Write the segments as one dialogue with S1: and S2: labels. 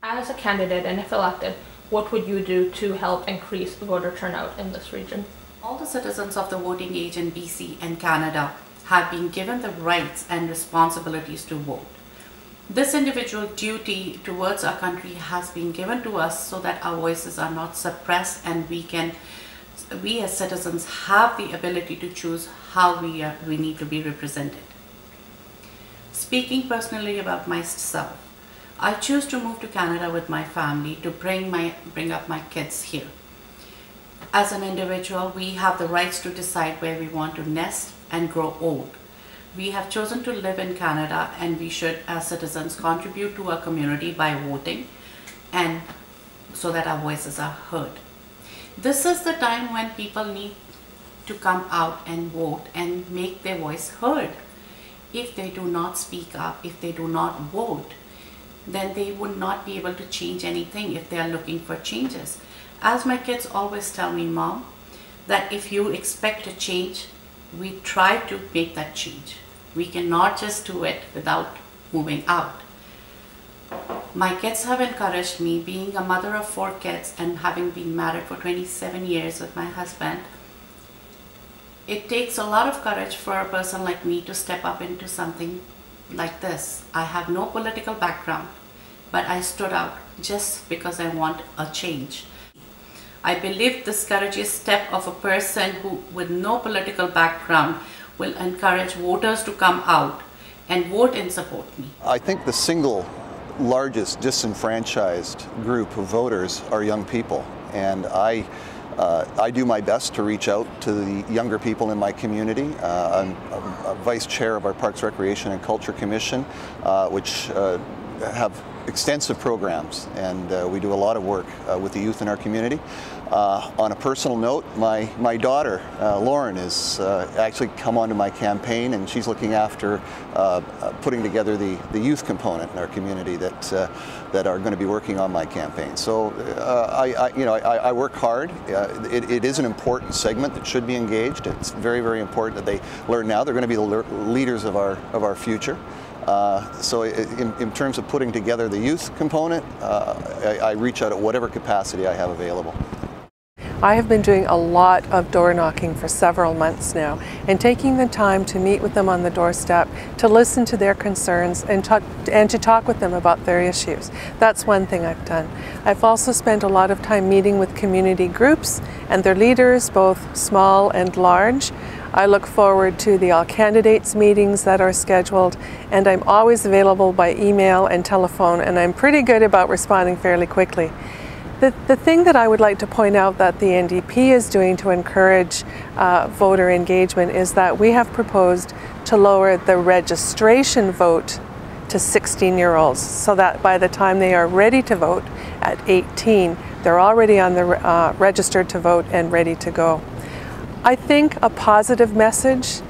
S1: As a candidate and if elected, what would you do to help increase voter turnout in this region?
S2: All the citizens of the voting age in BC and Canada have been given the rights and responsibilities to vote. This individual duty towards our country has been given to us so that our voices are not suppressed and we as citizens have the ability to choose how we need to be represented. Speaking personally about myself, I choose to move to Canada with my family to bring up my kids here. As an individual, we have the rights to decide where we want to nest and grow old. We have chosen to live in Canada, and we should, as citizens, contribute to our community by voting and so that our voices are heard. This is the time when people need to come out and vote and make their voice heard. If they do not speak up, if they do not vote, then they would not be able to change anything if they are looking for changes. As my kids always tell me, Mom, that if you expect a change, we try to make that change. We cannot just do it without moving out. My kids have encouraged me, being a mother of 4 kids and having been married for 27 years with my husband. It takes a lot of courage for a person like me to step up into something like this. I have no political background, but I stood out just because I want a change. I believe this courageous step of a person who with no political background will encourage voters to come out and vote and support me.
S3: I think the single largest disenfranchised group of voters are young people, and I do my best to reach out to the younger people in my community. I'm a vice chair of our Parks, Recreation and Culture Commission, which have extensive programs, and we do a lot of work with the youth in our community. On a personal note, my daughter, Lauren, has actually come onto my campaign, and she's looking after putting together the youth component in our community that are going to be working on my campaign. So I work hard. It is an important segment that should be engaged. It's very, very important that they learn now. They're going to be the leaders of our future. So in terms of putting together the youth component, I reach out at whatever capacity I have available.
S4: I have been doing a lot of door knocking for several months now, and taking the time to meet with them on the doorstep, to listen to their concerns and to talk with them about their issues. That's one thing I've done. I've also spent a lot of time meeting with community groups and their leaders, both small and large. I look forward to the All Candidates meetings that are scheduled, and I'm always available by email and telephone, and I'm pretty good about responding fairly quickly. The thing that I would like to point out that the NDP is doing to encourage voter engagement is that we have proposed to lower the registration vote to 16-year-olds, so that by the time they are ready to vote at 18, they're already on the registered to vote and ready to go. I think a positive message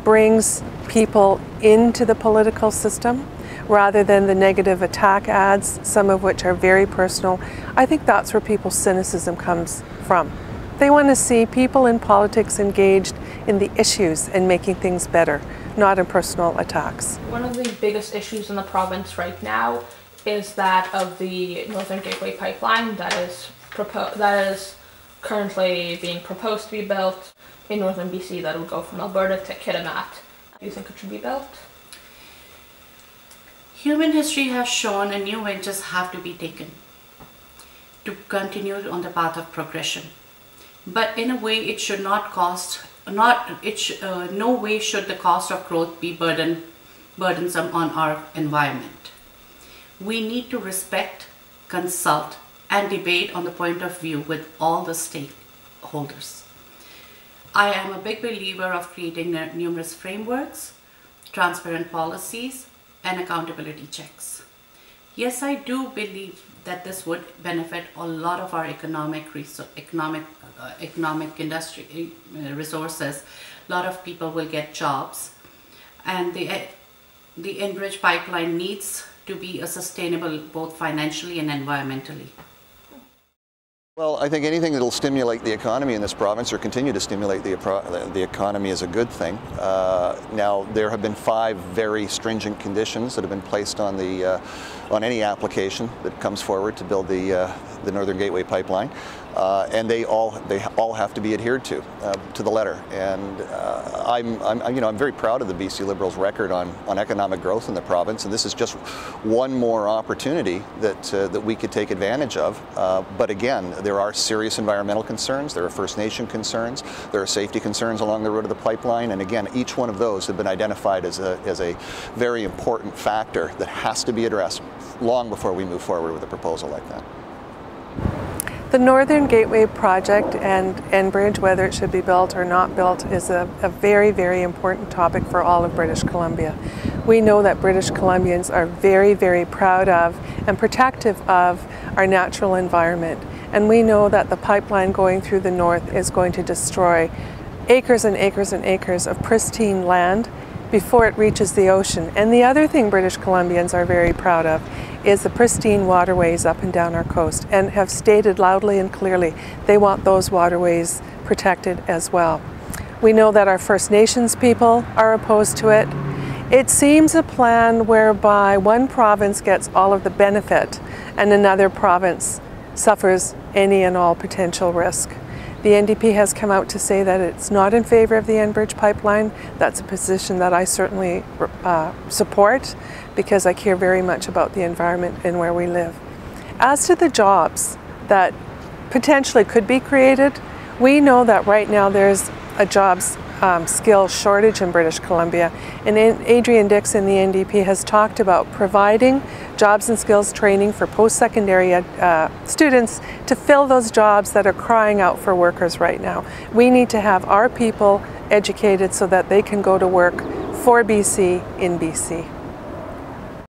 S4: brings people into the political system rather than the negative attack ads, some of which are very personal. I think that's where people's cynicism comes from. They want to see people in politics engaged in the issues and making things better, not in personal attacks.
S1: One of the biggest issues in the province right now is that of the Northern Gateway pipeline that is currently being proposed to be built in northern BC that will go from Alberta to Kitimat. Do you think it should be built?
S2: Human history has shown and new ventures have to be taken to continue on the path of progression. But in a way, it should not cost, no way should the cost of growth be burdensome on our environment. We need to respect, consult, and debate on the point of view with all the stakeholders. I am a big believer of creating numerous frameworks, transparent policies, and accountability checks. Yes, I do believe that this would benefit a lot of our economic industry resources. A lot of people will get jobs, and the Enbridge pipeline needs to be sustainable both financially and environmentally.
S3: Well, I think anything that will stimulate the economy in this province or continue to stimulate the economy is a good thing. Now, there have been 5 very stringent conditions that have been placed on any application that comes forward to build the Northern Gateway Pipeline, and they all have to be adhered to the letter. And I'm very proud of the BC Liberals' record on economic growth in the province, and this is just one more opportunity that we could take advantage of. But again, there are serious environmental concerns, there are First Nation concerns, there are safety concerns along the route of the pipeline, and again, each one of those have been identified as a very important factor that has to be addressed long before we move forward with a proposal like that.
S4: The Northern Gateway project and Enbridge, whether it should be built or not built, is a very, very important topic for all of British Columbia. We know that British Columbians are very, very proud of and protective of our natural environment. And we know that the pipeline going through the north is going to destroy acres and acres and acres of pristine land before it reaches the ocean. And the other thing British Columbians are very proud of is the pristine waterways up and down our coast, and have stated loudly and clearly they want those waterways protected as well. We know that our First Nations people are opposed to it. It seems a plan whereby one province gets all of the benefit and another province suffers any and all potential risk. The NDP has come out to say that it's not in favor of the Enbridge pipeline. That's a position that I certainly support, because I care very much about the environment and where we live. As to the jobs that potentially could be created, we know that right now there's a jobs skill shortage in British Columbia, and Adrian Dix in the NDP has talked about providing jobs and skills training for post-secondary students to fill those jobs that are crying out for workers right now. We need to have our people educated so that they can go to work for BC in BC.